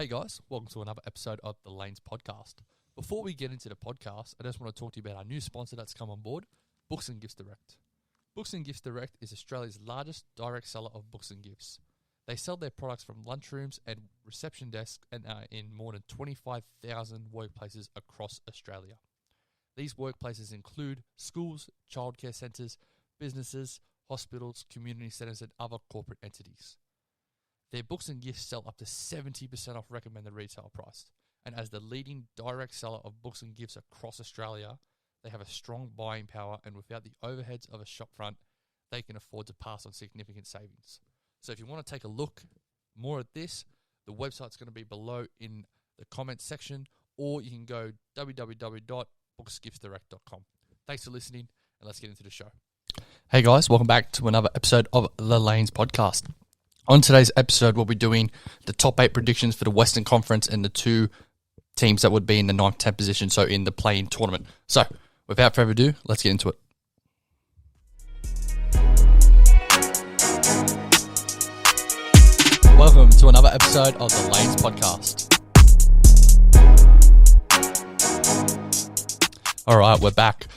Hey guys, welcome to another episode of the Lanes Podcast. Before we get into the podcast, I just want to talk to you about our new sponsor that's come on board, Books and Gifts Direct. Books and Gifts Direct is Australia's largest direct seller of books and gifts. They sell their products from lunchrooms and reception desks and are in more than 25,000 workplaces across Australia. These workplaces include schools, childcare centres, businesses, hospitals, community centres and other corporate entities. Their books and gifts sell up to 70% off recommended retail price. And as the leading direct seller of books and gifts across Australia, they have a strong buying power, and without the overheads of a shopfront, they can afford to pass on significant savings. So if you want to take a look more at this, the website's going to be below in the comments section, or you can go www.booksgiftsdirect.com. Thanks for listening, and let's get into the show. Hey guys, welcome back to another episode of the Lanes Podcast. On today's episode, we'll be doing the top 8 predictions for the Western Conference and the 2 teams that would be in the 9th, 10th position, so in the play-in tournament. So, without further ado, let's get into it. Welcome to another episode of the Lanes Podcast. All right, we're back.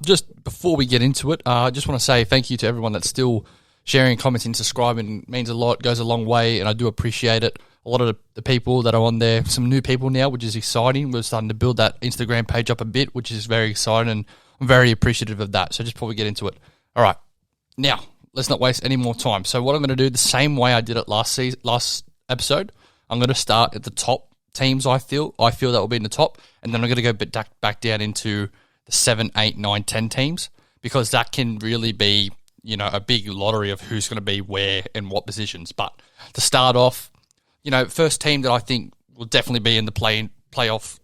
Just before we get into it, I just want to say thank you to everyone that's still sharing, commenting, subscribing. Means a lot, goes a long way, and I do appreciate it. A lot of the people that are on there, some new people now, which is exciting. We're starting to build that Instagram page up a bit, which is very exciting, and I'm very appreciative of that. So just before we get into it. All right, now, let's not waste any more time. So what I'm going to do, the same way I did it last episode, I'm going to start at the top teams I feel that will be in the top, and then I'm going to go back down into the 7, 8, 9, 10 teams, because that can really be, a big lottery of who's going to be where and what positions. But to start off, first team that I think will definitely be in the playoffs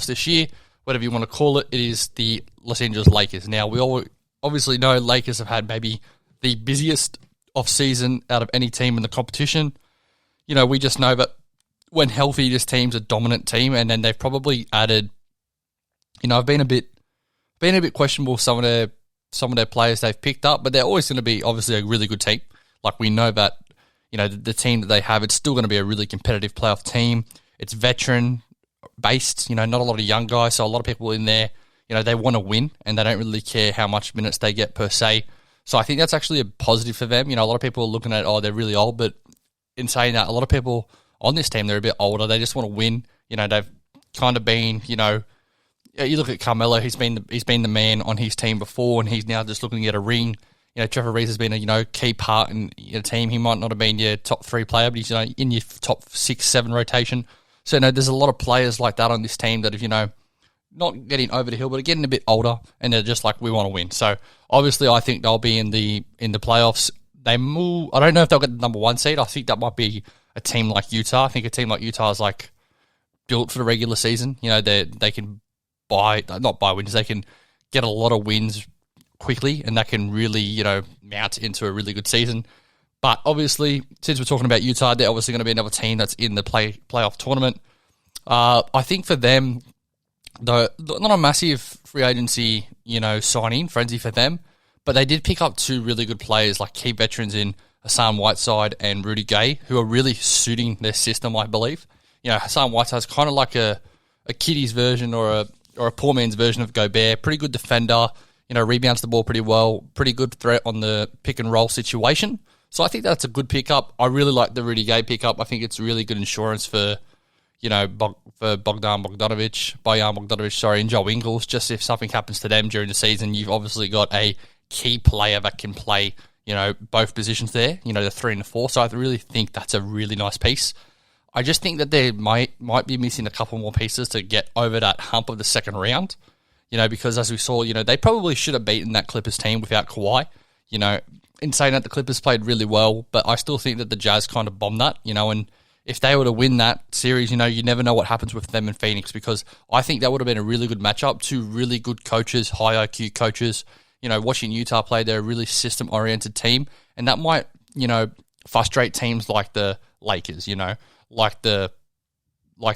this year, whatever you want to call it, it is the Los Angeles Lakers. Now, we all obviously know Lakers have had maybe the busiest off-season out of any team in the competition. We just know that when healthy, this team's a dominant team, and then they've probably added, I've been a bit questionable some of their players they've picked up, but they're always going to be obviously a really good team. Like, we know that, the team that they have, it's still going to be a really competitive playoff team. It's veteran-based, not a lot of young guys, so a lot of people in there, they want to win, and they don't really care how much minutes they get per se. So I think that's actually a positive for them. A lot of people are looking at, they're really old, but in saying that, a lot of people on this team, they're a bit older. They just want to win. They've kind of been, you look at Carmelo, he's been the man on his team before, and he's now just looking to get a ring. Trevor Ariza has been a key part in your team. He might not have been your top 3 player, but he's in your top 6, 7 rotation. So there's a lot of players like that on this team that if not getting over the hill, but getting a bit older, and they're just like, we want to win. So obviously, I think they'll be in the playoffs. I don't know if they'll get the number 1 seed. I think that might be a team like Utah. I think a team like Utah is like built for the regular season. They can not buy wins, they can get a lot of wins quickly, and that can really, mount into a really good season. But obviously, since we're talking about Utah, they're obviously going to be another team that's in the playoff tournament. I think for them, though, not a massive free agency, signing frenzy for them, but they did pick up 2 really good players, like key veterans in Hassan Whiteside and Rudy Gay, who are really suiting their system, I believe. Hassan Whiteside's kind of like a kiddie's version or a poor man's version of Gobert. Pretty good defender, rebounds the ball pretty well, pretty good threat on the pick and roll situation. So I think that's a good pickup. I really like the Rudy Gay pickup. I think it's really good insurance for, Bojan Bogdanovic, and Joe Ingles. Just if something happens to them during the season, you've obviously got a key player that can play, both positions there, the 3 and the 4. So I really think that's a really nice piece. I just think that they might be missing a couple more pieces to get over that hump of the second round, because as we saw, they probably should have beaten that Clippers team without Kawhi. In saying that, the Clippers played really well, but I still think that the Jazz kind of bombed that, and if they were to win that series, you never know what happens with them in Phoenix, because I think that would have been a really good matchup. 2 really good coaches, high IQ coaches. Watching Utah play, they're a really system-oriented team, and that might, frustrate teams like the Lakers, like the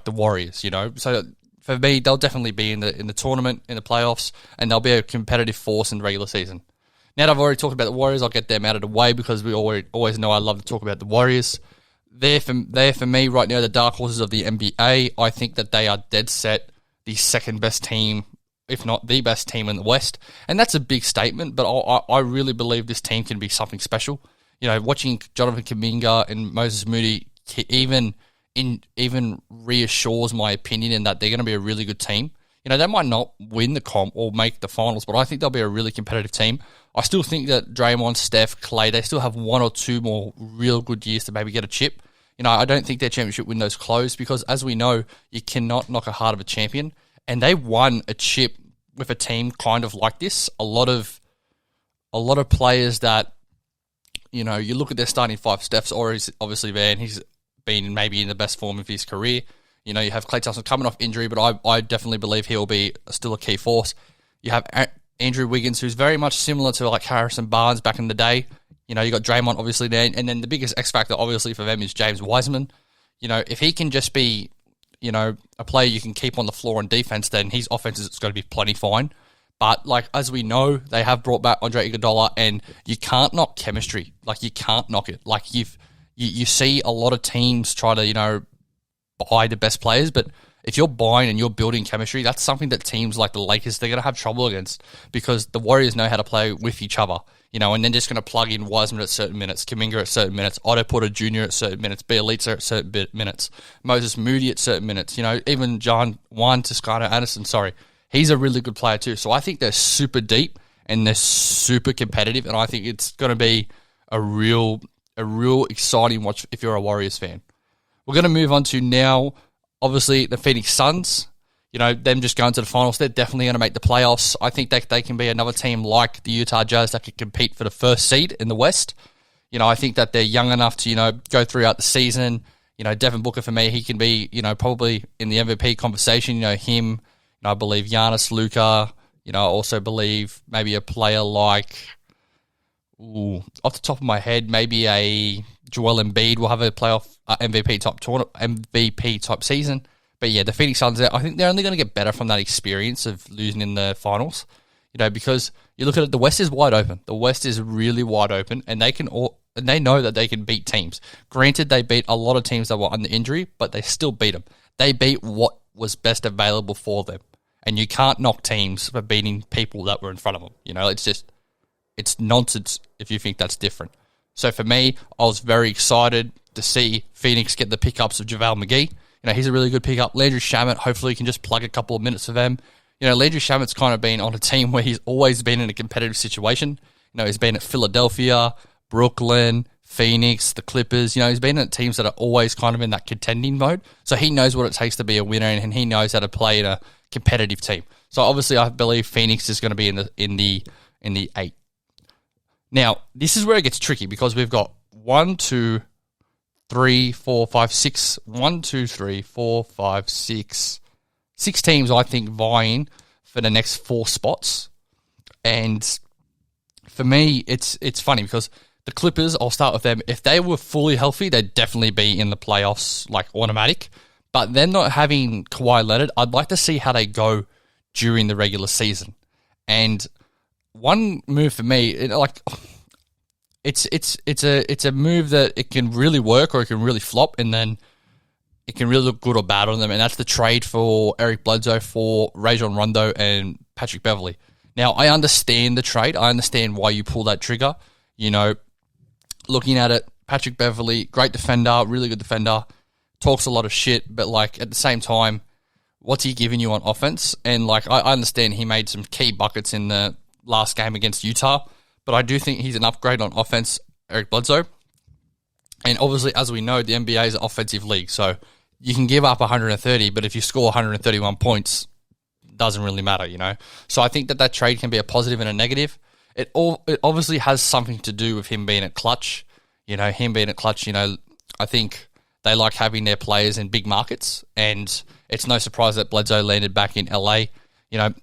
Warriors, So for me, they'll definitely be in the tournament, in the playoffs, and they'll be a competitive force in the regular season. Now that I've already talked about the Warriors, I'll get them out of the way, because we always know I love to talk about the Warriors. they're for me right now the dark horses of the NBA. I think that they are dead set the second best team, if not the best team in the West. And that's a big statement, but I really believe this team can be something special. You know, watching Jonathan Kuminga and Moses Moody even reassures my opinion in that they're going to be a really good team. You know, they might not win the comp or make the finals, but I think they'll be a really competitive team. I still think that Draymond, Steph, Clay, they still have 1 or 2 more real good years to maybe get a chip. You know, I don't think their championship window's closed because, as we know, you cannot knock a heart of a champion. And they won a chip with a team kind of like this. A lot of players that, you know, you look at their starting five. Steph's obviously there, and he's been maybe in the best form of his career. You know, you have Klay Thompson coming off injury, but I definitely believe he'll be still a key force. You have Andrew Wiggins, who's very much similar to like Harrison Barnes back in the day. You know, you got Draymond obviously there, and then the biggest X factor obviously for them is James Wiseman. You know, if he can just be, you know, a player you can keep on the floor on defense, then his offense is going to be plenty fine. But like as we know, they have brought back Andre Iguodala, and you can't knock chemistry. Like you can't knock it. Like you see a lot of teams try to, you know, buy the best players, but if you're buying and you're building chemistry, that's something that teams like the Lakers, they're going to have trouble against because the Warriors know how to play with each other, you know, and they're just going to plug in Wiseman at certain minutes, Kuminga at certain minutes, Otto Porter Jr. at certain minutes, Bielitsa at certain minutes, Moses Moody at certain minutes, you know, even Juan Toscano-Anderson, he's a really good player too. So I think they're super deep and they're super competitive, and I think it's going to be a real exciting watch if you're a Warriors fan. We're going to move on to now, obviously, the Phoenix Suns. You know, them just going to the finals, they're definitely going to make the playoffs. I think that they can be another team like the Utah Jazz that could compete for the first seed in the West. You know, I think that they're young enough to, you know, go throughout the season. You know, Devin Booker, for me, he can be, you know, probably in the MVP conversation. You know, him, you know, I believe Giannis, Luka. You know, I also believe maybe a player like, off the top of my head, maybe a Joel Embiid will have a playoff MVP type season. But yeah, the Phoenix Suns, I think they're only going to get better from that experience of losing in the finals. You know, because you look at it, the West is wide open. The West is really wide open, and they know that they can beat teams. Granted, they beat a lot of teams that were under injury, but they still beat them. They beat what was best available for them, and you can't knock teams for beating people that were in front of them. You know, it's nonsense if you think that's different. So for me, I was very excited to see Phoenix get the pickups of JaVale McGee. You know, he's a really good pickup. Landry Shamet, hopefully he can just plug a couple of minutes for them. You know, Landry Shamet's kind of been on a team where he's always been in a competitive situation. You know, he's been at Philadelphia, Brooklyn, Phoenix, the Clippers. You know, he's been at teams that are always kind of in that contending mode. So he knows what it takes to be a winner, and he knows how to play in a competitive team. So obviously I believe Phoenix is going to be in the 8. Now, this is where it gets tricky because we've got 1, 2, 3, 4, 5, 6. 1, 2, 3, 4, 5, 6. 6 teams, I think, vying for the next 4 spots. And for me, it's funny because the Clippers, I'll start with them. If they were fully healthy, they'd definitely be in the playoffs, like automatic. But them not having Kawhi Leonard, I'd like to see how they go during the regular season. And one move for me, it's a move that it can really work or it can really flop, and then it can really look good or bad on them. And that's the trade for Eric Bledsoe for Rajon Rondo and Patrick Beverley. Now, I understand the trade. I understand why you pull that trigger. You know, looking at it, Patrick Beverley, great defender, really good defender, talks a lot of shit, but like at the same time, what's he giving you on offense? And like I understand he made some key buckets in the last game against Utah, but I do think he's an upgrade on offense, Eric Bledsoe. And obviously, as we know, the NBA is an offensive league, so you can give up 130, but if you score 131 points, it doesn't really matter, you know? So I think that trade can be a positive and a negative. It obviously has something to do with him being at clutch. You know, I think they like having their players in big markets, and it's no surprise that Bledsoe landed back in LA. You know,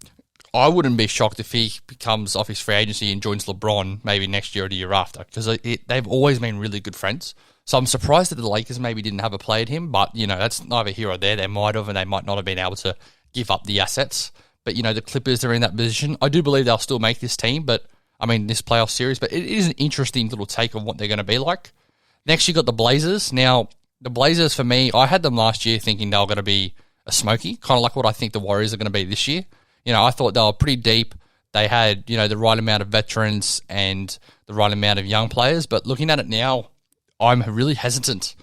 I wouldn't be shocked if he comes off his free agency and joins LeBron maybe next year or the year after, because they've always been really good friends. So I'm surprised that the Lakers maybe didn't have a play at him, but, you know, that's neither here or there. They might have, and they might not have been able to give up the assets. But, you know, the Clippers are in that position. I do believe they'll still make this team, this playoff series, but it is an interesting little take on what they're going to be like. Next, you got the Blazers. Now, the Blazers, for me, I had them last year thinking they were going to be a smoky, kind of like what I think the Warriors are going to be this year. I thought they were pretty deep. They had, the right amount of veterans and the right amount of young players. But looking at it now, I'm really hesitant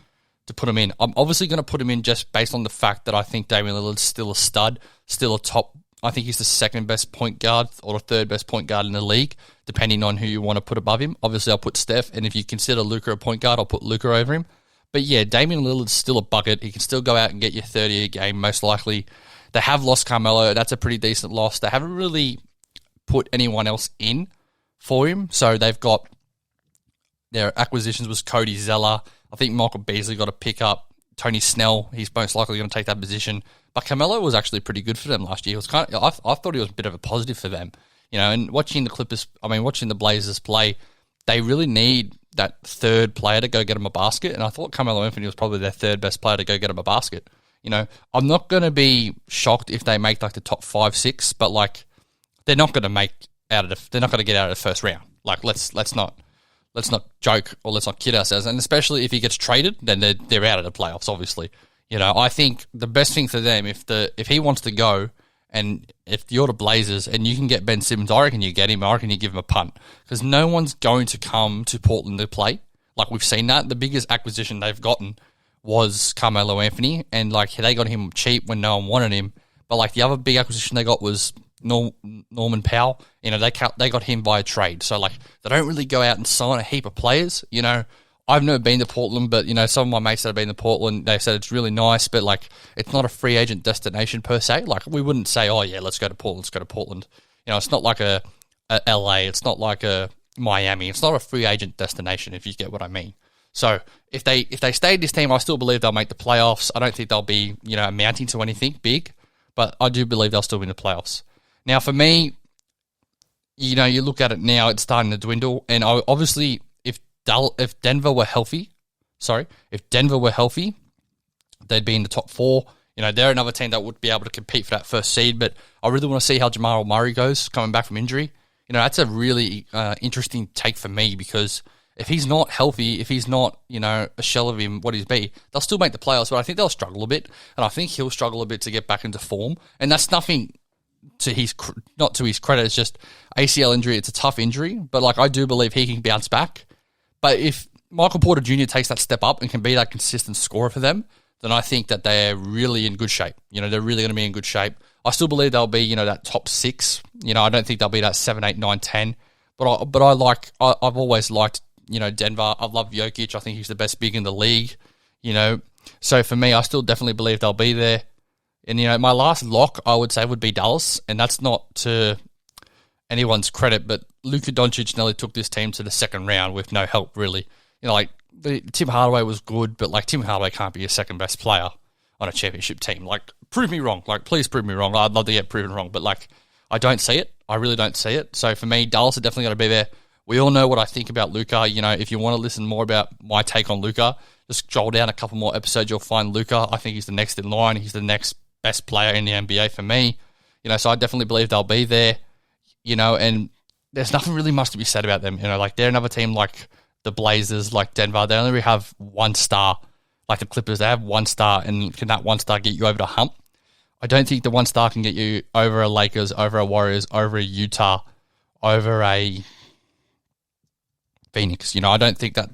to put them in. I'm obviously going to put them in just based on the fact that I think Damian Lillard's still a stud, still a top. I think he's the second best point guard or the third best point guard in the league, depending on who you want to put above him. Obviously, I'll put Steph, and if you consider Luka a point guard, I'll put Luka over him. But yeah, Damian Lillard's still a bucket. He can still go out and get you 30 a game, most likely. They have lost Carmelo. That's a pretty decent loss. They haven't really put anyone else in for him. So they've got their acquisitions was Cody Zeller. I think Michael Beasley got a pick up. Tony Snell, he's most likely going to take that position. But Carmelo was actually pretty good for them last year. It was I thought he was a bit of a positive for them. And watching the Blazers play, they really need that third player to go get them a basket. And I thought Carmelo Anthony was probably their third best player to go get them a basket. I'm not going to be shocked if they make like the top 5, 6, but they're not going to they're not going to get out of the first round. Let's not joke or let's not kid ourselves. And especially if he gets traded, then they're out of the playoffs, obviously. I think the best thing for them, if he wants to go, and if you're the Blazers and you can get Ben Simmons, I reckon you get him. I reckon you give him a punt. Because no one's going to come to Portland to play. We've seen that. The biggest acquisition they've gotten was Carmelo Anthony. And, they got him cheap when no one wanted him. But, the other big acquisition they got was Norman Powell. They got him via trade. So, they don't really go out and sign a heap of players. I've never been to Portland, but, some of my mates that have been to Portland, they said it's really nice, but, it's not a free agent destination per se. We wouldn't say, oh, yeah, let's go to Portland. It's not like a LA. It's not like a Miami. It's not a free agent destination, if you get what I mean. So, if they stay in this team, I still believe they'll make the playoffs. I don't think they'll be, amounting to anything big, but I do believe they'll still win the playoffs. Now, for me, you look at it now, it's starting to dwindle, and obviously, if Denver were healthy, they'd be in the top 4. They're another team that would be able to compete for that first seed, but I really want to see how Jamal Murray goes coming back from injury. That's a really interesting take for me because if he's not healthy, if he's not, a shell of him, what he's be, they'll still make the playoffs, but I think they'll struggle a bit, and I think he'll struggle a bit to get back into form, and that's nothing not to his credit, it's just ACL injury, it's a tough injury, but I do believe he can bounce back. But if Michael Porter Jr. takes that step up and can be that consistent scorer for them, then I think that they're really in good shape. They're really going to be in good shape. I still believe they'll be, that top 6. I don't think they'll be that 7, 8, 9, 10. But I've always liked, Denver. I've loved Jokic. I think he's the best big in the league. So for me, I still definitely believe they'll be there. And my last lock I would say would be Dallas, and that's not to anyone's credit, but Luka Doncic nearly took this team to the second round with no help, really. Tim Hardaway was good, but Tim Hardaway can't be your second best player on a championship team. Prove me wrong. Please prove me wrong. I'd love to get proven wrong, but I don't see it. I really don't see it. So for me, Dallas are definitely going to be there. We all know what I think about Luka. If you want to listen more about my take on Luka, just scroll down a couple more episodes. You'll find Luka. I think he's the next in line. He's the next best player in the NBA for me. So I definitely believe they'll be there. And there's nothing really much to be said about them. They're another team like the Blazers, like Denver. They only have one star, like the Clippers. They have one star, and can that one star get you over the hump? I don't think the one star can get you over a Lakers, over a Warriors, over a Utah, over a Phoenix. I don't think that,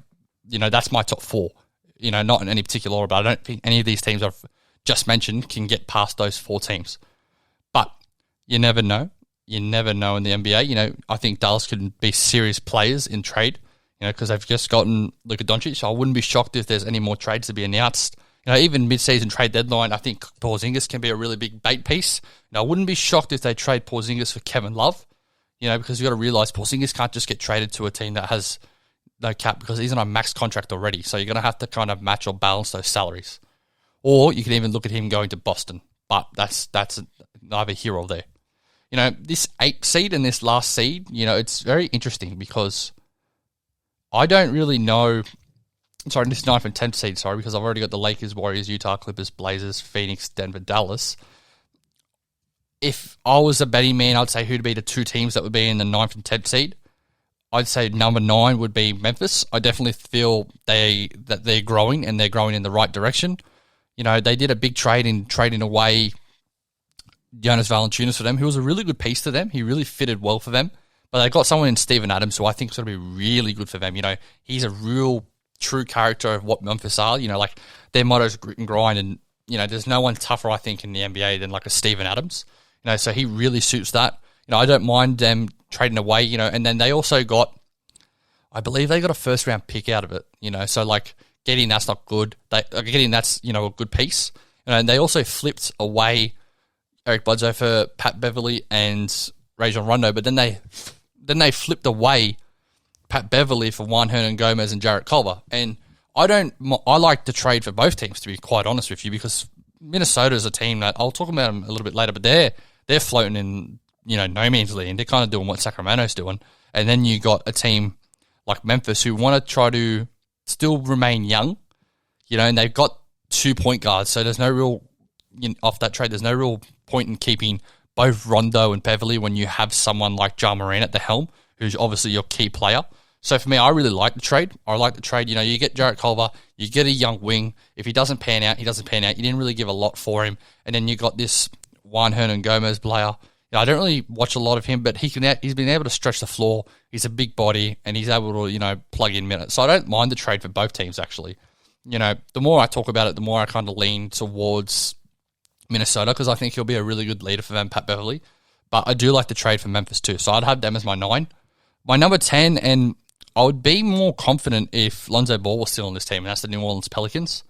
that's my top 4. Not in any particular order, but I don't think any of these teams I've just mentioned can get past those 4 teams. But you never know. You never know in the NBA. I think Dallas can be serious players in trade, because they've just gotten Luka Doncic. So I wouldn't be shocked if there's any more trades to be announced. Even mid-season trade deadline, I think Porzingis can be a really big bait piece. I wouldn't be shocked if they trade Porzingis for Kevin Love, because you've got to realize Porzingis can't just get traded to a team that has no cap because he's on a max contract already. So you're going to have to kind of match or balance those salaries. Or you can even look at him going to Boston, but that's neither here or there. This 8th seed and this last seed, it's very interesting because I don't really know. Sorry, this 9th and 10th seed, because I've already got the Lakers, Warriors, Utah, Clippers, Blazers, Phoenix, Denver, Dallas. If I was a betting man, I'd say who'd be the 2 teams that would be in the 9th and 10th seed. I'd say number 9 would be Memphis. I definitely feel that they're growing and they're growing in the right direction. You know, they did a big trade in trading away Jonas Valanciunas for them, who was a really good piece to them. He really fitted well for them. But they got someone in Steven Adams who I think is going to be really good for them. You know, he's a real true character of what Memphis are. You know, like their motto is grit and grind, and you know, there's no one tougher I think in the NBA than like a Steven Adams. You know, so he really suits that. You know, I don't mind them trading away. You know, and then they also got, I believe they got a first round pick out of it. You know, so like getting that's not good. Getting that's a good piece. You know, and they also flipped away Eric Bledsoe for Pat Beverly and Rajon Rondo, but then they flipped away Pat Beverly for Juan Hernan-Gomez and Jarrett Culver. And I like the trade for both teams, to be quite honest with you, because Minnesota is a team that I'll talk about them a little bit later, but they're floating in no man's land. They're kind of doing what Sacramento's doing, and then you got a team like Memphis who want to try to still remain young, and they've got 2 point guards, so there's no real off that trade. There's no real point in keeping both Rondo and Beverly when you have someone like Ja Morant at the helm, who's obviously your key player. So for me, I really like the trade. I like the trade. You get Jarrett Culver, you get a young wing. If he doesn't pan out, he doesn't pan out. You didn't really give a lot for him. And then you got this Juan Hernan-Gomez player. I don't really watch a lot of him, but he's been able to stretch the floor. He's a big body, and he's able to, plug in minutes. So I don't mind the trade for both teams, actually. The more I talk about it, the more I kind of lean towards Minnesota, because I think he'll be a really good leader for them, Pat Beverly. But I do like the trade for Memphis too. So I'd have them as my 9. My number 10, and I would be more confident if Lonzo Ball was still on this team, and that's the New Orleans Pelicans.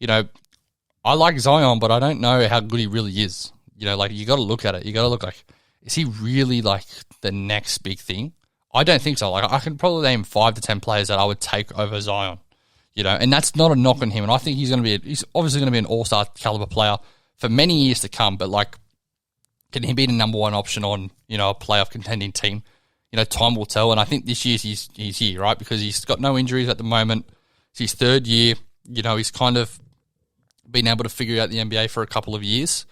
I like Zion, but I don't know how good he really is. You got to look at it. You got to look like, is he really like the next big thing? I don't think so. I can probably name 5 to 10 players that I would take over Zion. And that's not a knock on him. And I think he's obviously going to be an all-star caliber player for many years to come. But can he be the number 1 option on a playoff contending team? Time will tell. And I think this year he's here, right? Because he's got no injuries at the moment. It's his 3rd year. He's kind of been able to figure out the NBA for a couple of years.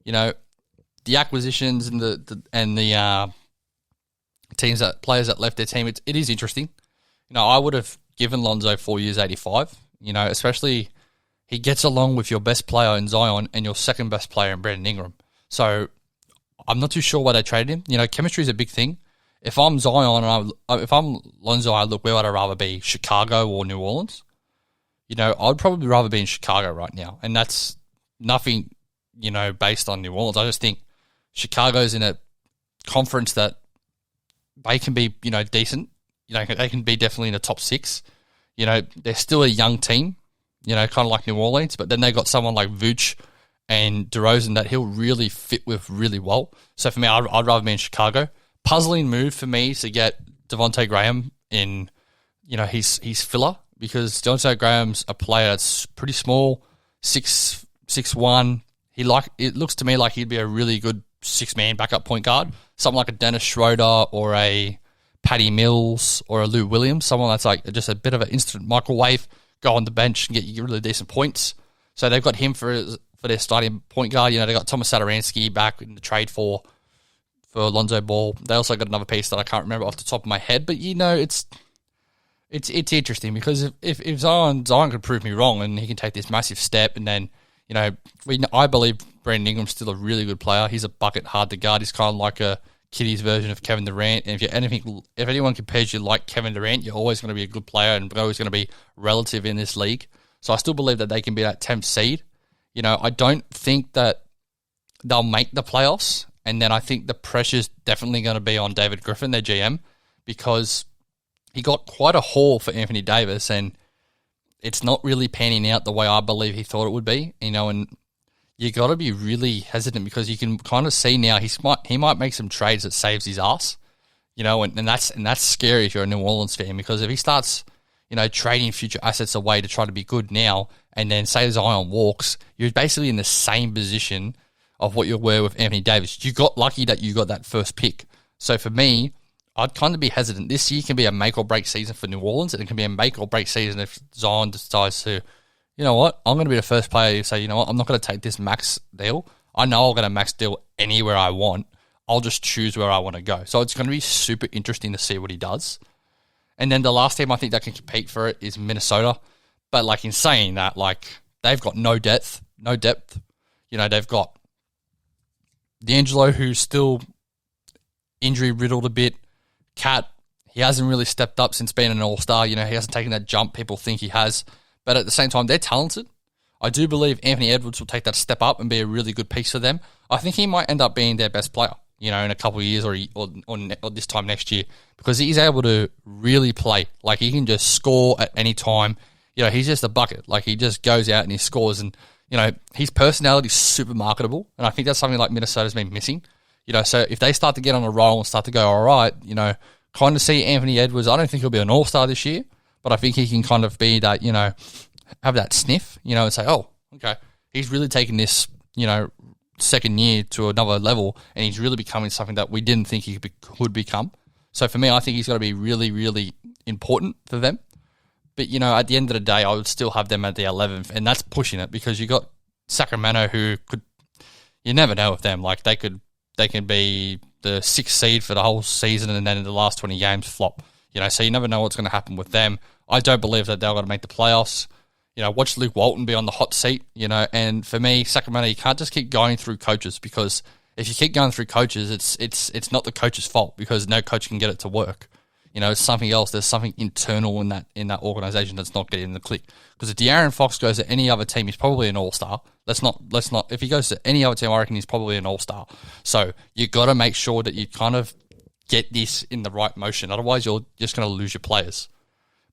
The acquisitions and the players that left their team, it is interesting. I would have given Lonzo 4 years, 85. Especially he gets along with your best player in Zion and your second best player in Brandon Ingram. So I'm not too sure why they traded him. Chemistry is a big thing. If I'm Zion and if I'm Lonzo, I look, where would I rather be, Chicago or New Orleans? I'd probably rather be in Chicago right now, and that's nothing based on New Orleans. I just think Chicago's in a conference that they can be, decent. They can be definitely in the top 6. They're still a young team, kind of like New Orleans, but then they got someone like Vooch and DeRozan that he'll really fit with really well. So for me, I'd rather be in Chicago. Puzzling move for me to get Devontae Graham in, his filler, because Devontae Graham's a player that's pretty small, 6'1". It looks to me like he'd be a really good 6-man backup point guard. Something like a Dennis Schroeder or a Patty Mills or a Lou Williams. Someone that's like just a bit of an instant microwave, go on the bench and get you really decent points. So they've got him for their starting point guard. They got Thomas Satoransky back in the trade for Lonzo Ball. They also got another piece that I can't remember off the top of my head. But it's interesting, because if Zion could prove me wrong and he can take this massive step, and then I believe Brandon Ingram's still a really good player. He's a bucket, hard to guard. He's kind of like a kiddies version of Kevin Durant. And if anyone compares you like Kevin Durant, you're always going to be a good player and always going to be relative in this league. So I still believe that they can be that 10th seed. I don't think that they'll make the playoffs. And then I think the pressure's definitely going to be on David Griffin, their GM, because he got quite a haul for Anthony Davis, and it's not really panning out the way I believe he thought it would be. And you got to be really hesitant, because you can kind of see now he might make some trades that saves his ass. And that's scary if you're a New Orleans fan, because if he starts trading future assets away to try to be good now, and then say Zion walks, you're basically in the same position of what you were with Anthony Davis. You got lucky that you got that first pick. So for me, I'd kind of be hesitant. This year can be a make or break season for New Orleans, and it can be a make or break season if Zion decides to, I'm going to be the first player to say, I'm not going to take this max deal. I know I'll get a max deal anywhere I want. I'll just choose where I want to go. So it's going to be super interesting to see what he does. And then the last team I think that can compete for it is Minnesota. But like in saying that, like they've got no depth. You know, they've got D'Angelo, who's still injury riddled a bit. Cat, he hasn't really stepped up since being an all-star. You know, he hasn't taken that jump people think he has. But at the same time, they're talented. I do believe Anthony Edwards will take that step up and be a really good piece for them. I think he might end up being their best player, you know, in a couple of years or this time next year, because he's able to really play. Like, he can just score at any time. You know, he's just a bucket. Like, he just goes out and he scores. And, you know, his personality is super marketable. And I think that's something like Minnesota's been missing. You know, so if they start to get on a roll and start to go, all right, you know, kind of see Anthony Edwards. I don't think he'll be an all-star this year, but I think he can kind of be that, you know, have that sniff, you know, and say, oh, okay, he's really taken this, you know, second year to another level, and he's really becoming something that we didn't think he could become. So for me, I think he's got to be really, really important for them. But, you know, at the end of the day, I would still have them at the 11th, and that's pushing it because you got Sacramento who could, you never know with them. Like, they can be the 6th seed for the whole season and then in the last 20 games flop. You know, so you never know what's going to happen with them. I don't believe that they're going to make the playoffs. You know, watch Luke Walton be on the hot seat, you know, and for me, Sacramento, you can't just keep going through coaches, because if you keep going through coaches, it's not the coach's fault, because no coach can get it to work. You know, it's something else. There's something internal in that organization that's not getting the click. Because if De'Aaron Fox goes to any other team, he's probably an all-star. Let's not. If he goes to any other team, I reckon he's probably an all-star. So you got to make sure that you kind of get this in the right motion. Otherwise, you're just going to lose your players.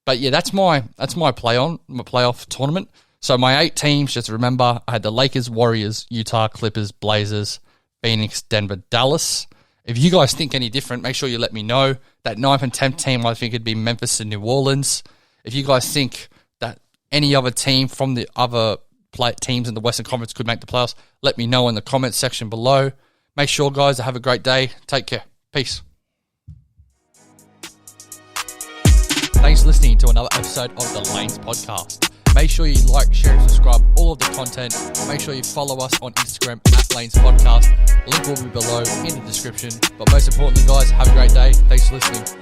But yeah, that's my playoff tournament. So my 8 teams, just remember, I had the Lakers, Warriors, Utah, Clippers, Blazers, Phoenix, Denver, Dallas. If you guys think any different, make sure you let me know. That 9th and 10th team, I think it'd be Memphis and New Orleans. If you guys think that any other team from the other teams in the Western Conference could make the playoffs, let me know in the comments section below. Make sure, guys, to have a great day. Take care. Peace. Thanks for listening to another episode of the Lanes Podcast. Make sure you like, share, and subscribe all of the content. Make sure you follow us on Instagram at Lanes Podcast. Link will be below in the description. But most importantly, guys, have a great day. Thanks for listening.